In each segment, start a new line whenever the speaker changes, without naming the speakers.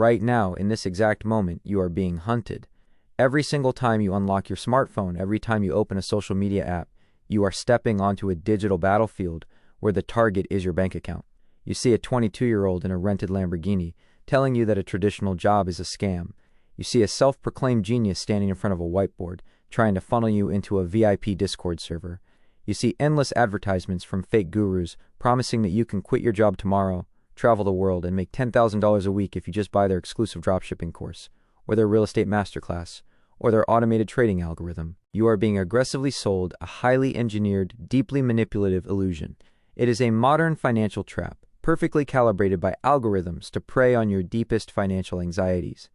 Right now, in this exact moment, you are being hunted. Every single time you unlock your smartphone, every time you open a social media app, you are stepping onto a digital battlefield where the target is your bank account. You see a 22-year-old in a rented Lamborghini telling you that a traditional job is a scam. You see a self-proclaimed genius standing in front of a whiteboard trying to funnel you into a VIP Discord server. You see endless advertisements from fake gurus promising that you can quit your job tomorrow, travel the world, and make $10,000 a week if you just buy their exclusive dropshipping course, or their real estate masterclass, or their automated trading algorithm. You are being aggressively sold a highly engineered, deeply manipulative illusion. It is a modern financial trap, perfectly calibrated by algorithms to prey on your deepest financial anxieties.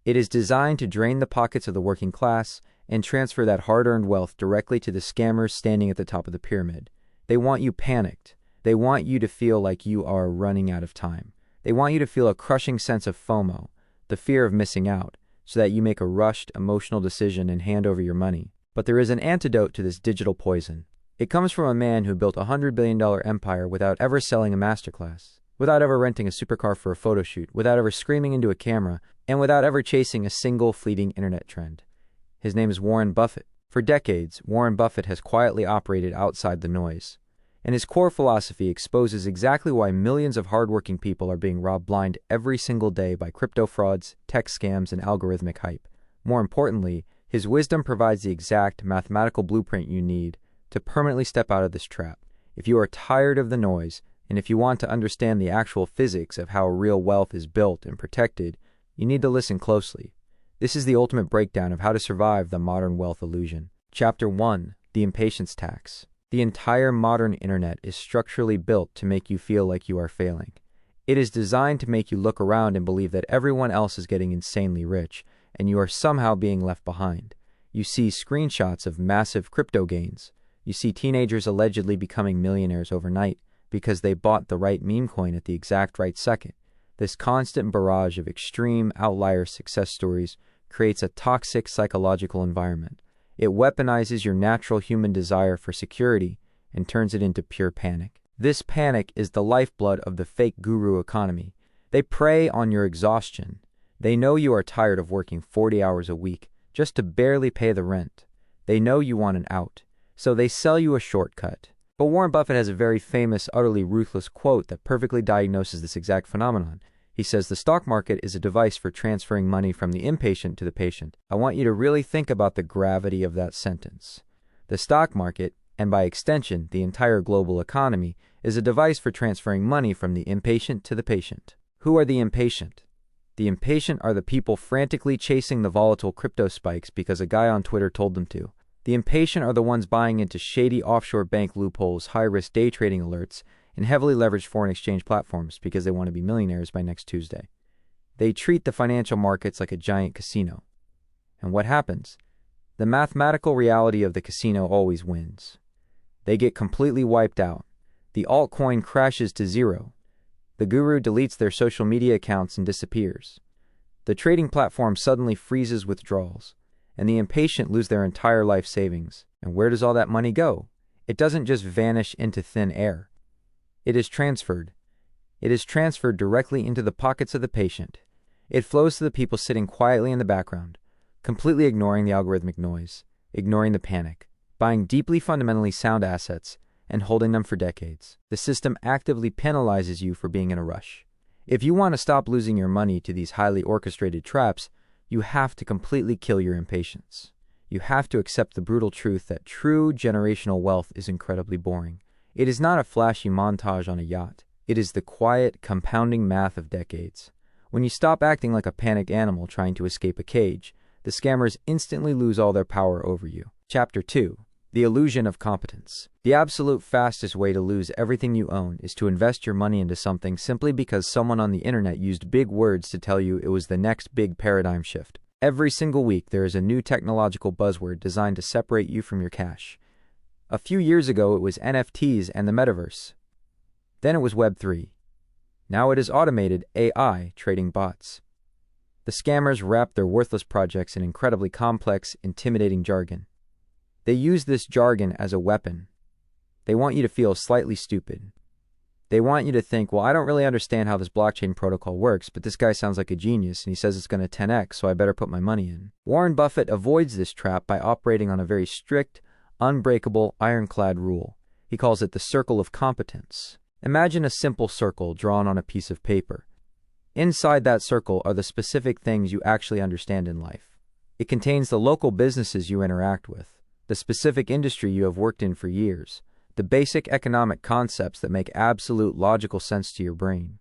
It is designed to drain the pockets of the working class and transfer that hard-earned wealth directly to the scammers standing at the top of the pyramid. They want you panicked. They want you to feel like you are running out of time. They want you to feel a crushing sense of FOMO, the fear of missing out, so that you make a rushed, emotional decision and hand over your money. But there is an antidote to this digital poison. It comes from a man who built a $100 billion empire without ever selling a masterclass, without ever renting a supercar for a photo shoot, without ever screaming into a camera, and without ever chasing a single fleeting internet trend. His name is Warren Buffett. For decades, Warren Buffett has quietly operated outside the noise, and his core philosophy exposes exactly why millions of hardworking people are being robbed blind every single day by crypto frauds, tech scams, and algorithmic hype. More importantly, his wisdom provides the exact mathematical blueprint you need to permanently step out of this trap. If you are tired of the noise, and if you want to understand the actual physics of how real wealth is built and protected, you need to listen closely. This is the ultimate breakdown of how to survive the modern wealth illusion. Chapter 1. The Impatience Tax. The entire modern internet is structurally built to make you feel like you are failing. It is designed to make you look around and believe that everyone else is getting insanely rich, and you are somehow being left behind. You see screenshots of massive crypto gains. You see teenagers allegedly becoming millionaires overnight because they bought the right meme coin at the exact right second. This constant barrage of extreme outlier success stories creates a toxic psychological environment. It weaponizes your natural human desire for security and turns it into pure panic. This panic is the lifeblood of the fake guru economy. They prey on your exhaustion. They know you are tired of working 40 hours a week just to barely pay the rent. They know you want an out, so they sell you a shortcut. But Warren Buffett has a very famous, utterly ruthless quote that perfectly diagnoses this exact phenomenon. He says, "The stock market is a device for transferring money from the impatient to the patient." I want you to really think about the gravity of that sentence. The stock market, and by extension, the entire global economy, is a device for transferring money from the impatient to the patient. Who are the impatient? The impatient are the people frantically chasing the volatile crypto spikes because a guy on Twitter told them to. The impatient are the ones buying into shady offshore bank loopholes, high-risk day trading alerts, and heavily leveraged foreign exchange platforms because they want to be millionaires by next Tuesday. They treat the financial markets like a giant casino. And what happens? The mathematical reality of the casino always wins. They get completely wiped out. The altcoin crashes to zero. The guru deletes their social media accounts and disappears. The trading platform suddenly freezes withdrawals, and the impatient lose their entire life savings. And where does all that money go? It doesn't just vanish into thin air. It is transferred. It is transferred directly into the pockets of the patient. It flows to the people sitting quietly in the background, completely ignoring the algorithmic noise, ignoring the panic, buying deeply fundamentally sound assets, and holding them for decades. The system actively penalizes you for being in a rush. If you want to stop losing your money to these highly orchestrated traps, you have to completely kill your impatience. You have to accept the brutal truth that true generational wealth is incredibly boring. It is not a flashy montage on a yacht. It is the quiet, compounding math of decades. When you stop acting like a panicked animal trying to escape a cage, the scammers instantly lose all their power over you. Chapter 2. The Illusion of Competence. The absolute fastest way to lose everything you own is to invest your money into something simply because someone on the internet used big words to tell you it was the next big paradigm shift. Every single week, there is a new technological buzzword designed to separate you from your cash. A few years ago, it was NFTs and the metaverse. Then it was Web3. Now it is automated AI trading bots. The scammers wrap their worthless projects in incredibly complex, intimidating jargon. They use this jargon as a weapon. They want you to feel slightly stupid. They want you to think, well, I don't really understand how this blockchain protocol works, but this guy sounds like a genius and he says it's going to 10x, so I better put my money in. Warren Buffett avoids this trap by operating on a very strict, unbreakable, ironclad rule. He calls it the Circle of Competence. Imagine a simple circle drawn on a piece of paper. Inside that circle are the specific things you actually understand in life. It contains the local businesses you interact with, the specific industry you have worked in for years, the basic economic concepts that make absolute logical sense to your brain.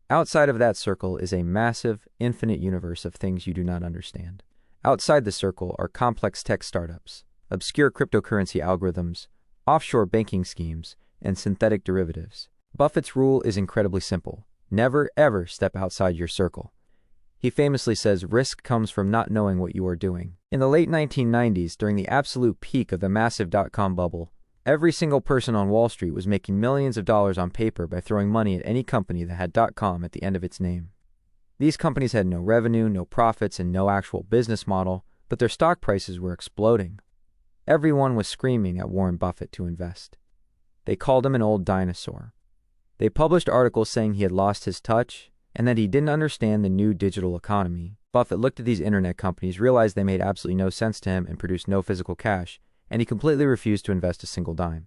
Outside of that circle is a massive, infinite universe of things you do not understand. Outside the circle are complex tech startups, obscure cryptocurrency algorithms, offshore banking schemes, and synthetic derivatives. Buffett's rule is incredibly simple. Never, ever step outside your circle. He famously says risk comes from not knowing what you are doing. In the late 1990s, during the absolute peak of the massive dot-com bubble, every single person on Wall Street was making millions of dollars on paper by throwing money at any company that had .com at the end of its name. These companies had no revenue, no profits, and no actual business model, but their stock prices were exploding. Everyone was screaming at Warren Buffett to invest. They called him an old dinosaur. They published articles saying he had lost his touch and that he didn't understand the new digital economy. Buffett looked at these internet companies, realized they made absolutely no sense to him and produced no physical cash, and he completely refused to invest a single dime.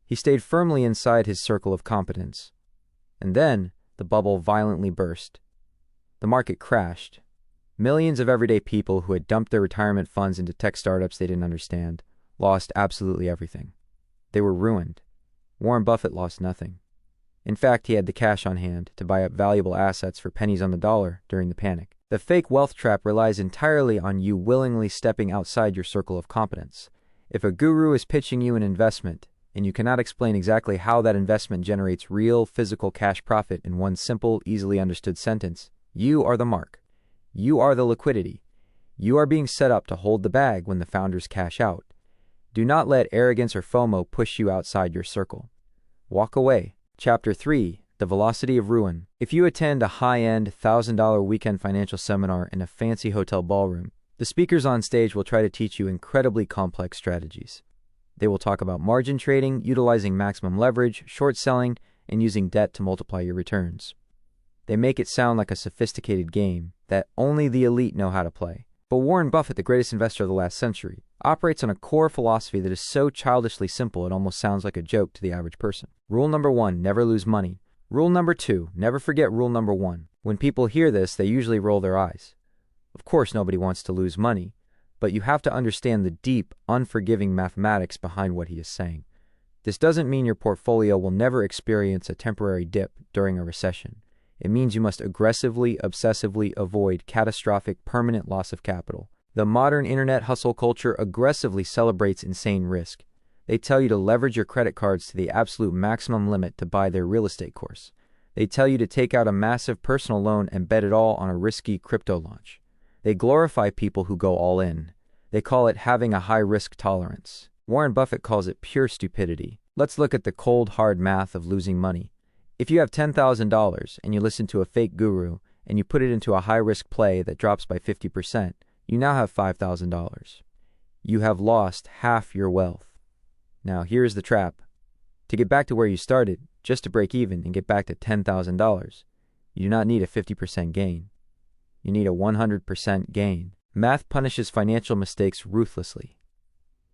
He stayed firmly inside his circle of competence. And then the bubble violently burst. The market crashed. Millions of everyday people who had dumped their retirement funds into tech startups they didn't understand lost absolutely everything. They were ruined. Warren Buffett lost nothing. In fact, he had the cash on hand to buy up valuable assets for pennies on the dollar during the panic. The fake wealth trap relies entirely on you willingly stepping outside your circle of competence. If a guru is pitching you an investment, and you cannot explain exactly how that investment generates real, physical cash profit in one simple, easily understood sentence, you are the mark. You are the liquidity. You are being set up to hold the bag when the founders cash out. Do not let arrogance or FOMO push you outside your circle. Walk away. Chapter 3, The Velocity of Ruin. If you attend a high-end, $1,000 weekend financial seminar in a fancy hotel ballroom, the speakers on stage will try to teach you incredibly complex strategies. They will talk about margin trading, utilizing maximum leverage, short selling, and using debt to multiply your returns. They make it sound like a sophisticated game that only the elite know how to play. But Warren Buffett, the greatest investor of the last century, operates on a core philosophy that is so childishly simple it almost sounds like a joke to the average person. Rule number 1, never lose money. Rule number 2, never forget rule number 1. When people hear this, they usually roll their eyes. Of course, nobody wants to lose money, but you have to understand the deep, unforgiving mathematics behind what he is saying. This doesn't mean your portfolio will never experience a temporary dip during a recession. It means you must aggressively, obsessively avoid catastrophic, permanent loss of capital. The modern internet hustle culture aggressively celebrates insane risk. They tell you to leverage your credit cards to the absolute maximum limit to buy their real estate course. They tell you to take out a massive personal loan and bet it all on a risky crypto launch. They glorify people who go all in. They call it having a high risk tolerance. Warren Buffett calls it pure stupidity. Let's look at the cold, hard math of losing money. If you have $10,000 and you listen to a fake guru and you put it into a high-risk play that drops by 50%, you now have $5,000. You have lost half your wealth. Now, here's the trap. To get back to where you started, just to break even and get back to $10,000, you do not need a 50% gain. You need a 100% gain. Math punishes financial mistakes ruthlessly.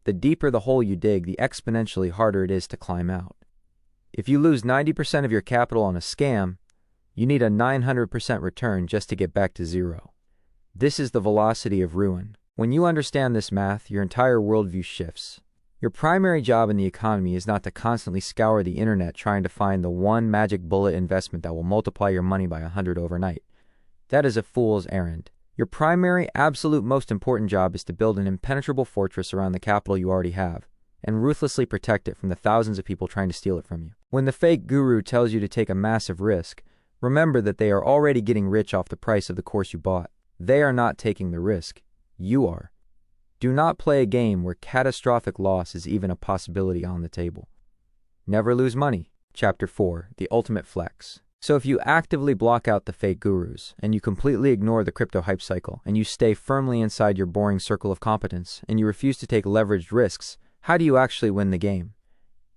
The deeper the hole you dig, the exponentially harder it is to climb out. If you lose 90% of your capital on a scam, you need a 900% return just to get back to zero. This is the velocity of ruin. When you understand this math, your entire worldview shifts. Your primary job in the economy is not to constantly scour the internet trying to find the one magic bullet investment that will multiply your money by 100 overnight. That is a fool's errand. Your primary, absolute most important job is to build an impenetrable fortress around the capital you already have, and ruthlessly protect it from the thousands of people trying to steal it from you. When the fake guru tells you to take a massive risk, remember that they are already getting rich off the price of the course you bought. They are not taking the risk. You are. Do not play a game where catastrophic loss is even a possibility on the table. Never lose money. Chapter 4, The Ultimate Flex. So if you actively block out the fake gurus, and you completely ignore the crypto hype cycle, and you stay firmly inside your boring circle of competence, and you refuse to take leveraged risks, how do you actually win the game?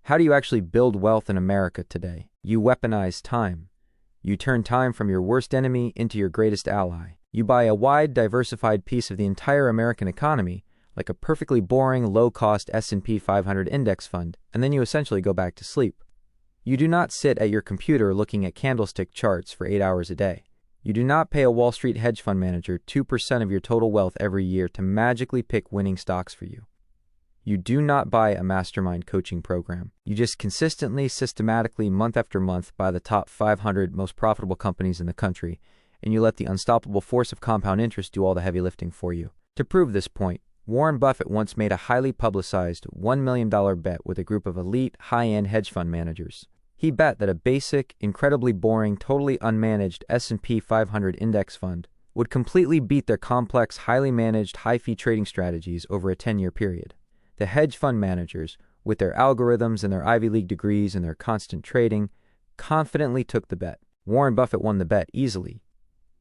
How do you actually build wealth in America today? You weaponize time. You turn time from your worst enemy into your greatest ally. You buy a wide, diversified piece of the entire American economy, like a perfectly boring, low-cost S&P 500 index fund, and then you essentially go back to sleep. You do not sit at your computer looking at candlestick charts for 8 hours a day. You do not pay a Wall Street hedge fund manager 2% of your total wealth every year to magically pick winning stocks for you. You do not buy a mastermind coaching program. You just consistently, systematically, month after month, buy the top 500 most profitable companies in the country, and you let the unstoppable force of compound interest do all the heavy lifting for you. To prove this point, Warren Buffett once made a highly publicized $1 million bet with a group of elite, high-end hedge fund managers. He bet that a basic, incredibly boring, totally unmanaged S&P 500 index fund would completely beat their complex, highly managed, high-fee trading strategies over a 10-year period. The hedge fund managers, with their algorithms and their Ivy League degrees and their constant trading, confidently took the bet. Warren Buffett won the bet easily,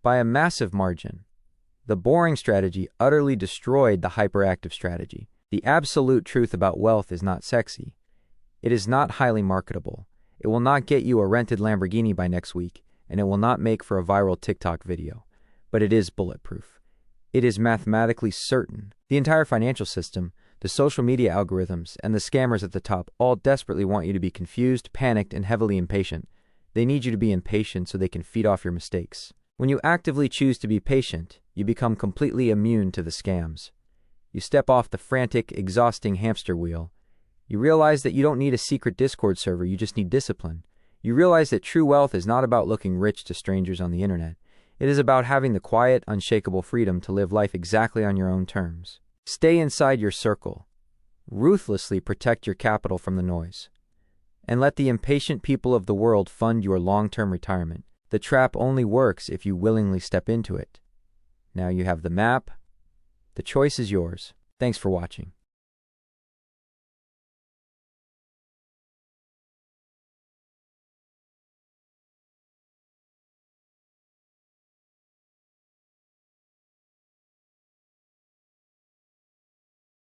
by a massive margin. The boring strategy utterly destroyed the hyperactive strategy. The absolute truth about wealth is not sexy. It is not highly marketable. It will not get you a rented Lamborghini by next week, and it will not make for a viral TikTok video. But it is bulletproof. It is mathematically certain. The entire financial system, the social media algorithms, and the scammers at the top all desperately want you to be confused, panicked, and heavily impatient. They need you to be impatient so they can feed off your mistakes. When you actively choose to be patient, you become completely immune to the scams. You step off the frantic, exhausting hamster wheel. You realize that you don't need a secret Discord server, you just need discipline. You realize that true wealth is not about looking rich to strangers on the internet. It is about having the quiet, unshakable freedom to live life exactly on your own terms. Stay inside your circle. Ruthlessly protect your capital from the noise. And let the impatient people of the world fund your long-term retirement. The trap only works if you willingly step into it. Now you have the map. The choice is yours. Thanks for watching.